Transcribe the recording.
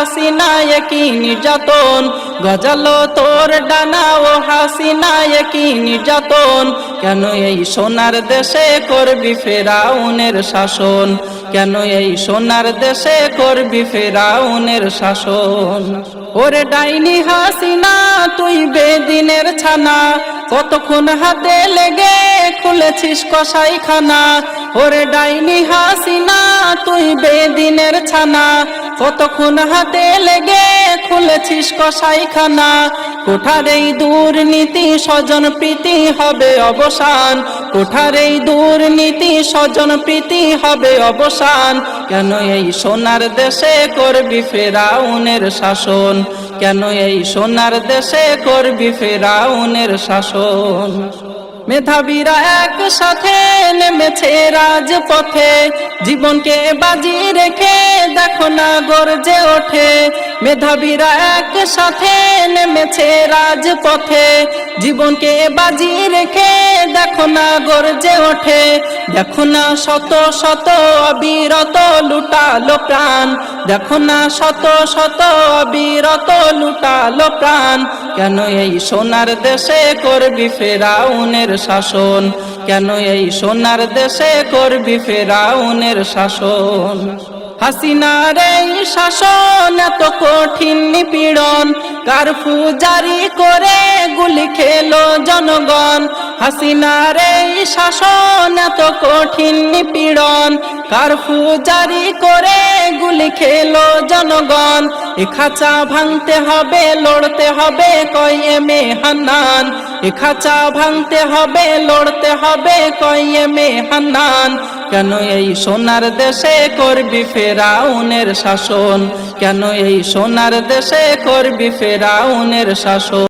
হাসিনা কি নির্যাতন, গজালো তোর ডানা ও হাসিনা কি নির্যাতন। কেন এই সোনার দেশে করবি ফেরাউনের শাসন, কেন এই সোনার দেশে করবি ফেরাউনের শাসন। ওরে ডাইনি হাসিনা তুই বেদিনের ছানা, কতক্ষণ হাতে লেগে খুলেছিস কসাইখানা। ওরে ডাইনি হাসিনা তুই বেদিনের ছানা, কতক্ষণ হাতে লেগে খুলেছিস কসাইখানা। কোঠার এই দুর্নীতি স্বজন প্রীতি হবে অবসান, কোঠার এই দুর্নীতি স্বজন প্রীতি হবে অবসান। কেন এই সোনার দেশে করবি ফেরাউনের শাসন, কেন এই সোনার দেশে করবি ফেরাউনের শাসন। মেধাবীরা একসাথে নেমেছে রাজপথে, জীবনকে বাজি রেখে দেখো না গর্জে ওঠে। মেধাবীরা একসাথে নেমেছে রাজপথে, জীবনকে বাজি রেখে দেখো না গর্জে ওঠে। দেখো না শত শত অবিরত লুটালো প্রাণ, দেখো না শত শত অবিরত লুটালো প্রাণ। কেন এই সোনার দেশে করবি ফেরাউনের শাসন, কেন এই সোনার দেশে করবি ফেরাউনের শাসন। হাসিনার এই শাসন এত কঠিন নিপীড়ন, কারফু জারি করে গুলি খেলো জনগণ। হাসিনার এই শাসন এত কঠিন নিপীড়ন, কারফু জারি করে গুলি খেলো জনগণ। এ খাঁচা ভাঙতে হবে লড়তে হবে কয়েমে হান্নান, এ খাঁচা ভাঙতে হবে লড়তে হবে কয়েমে হান্নান। কেন এই সোনার দেশে করবি ফেরাউনের শাসন, কেন এই সোনার দেশে করবি ফেরাউনের শাসন।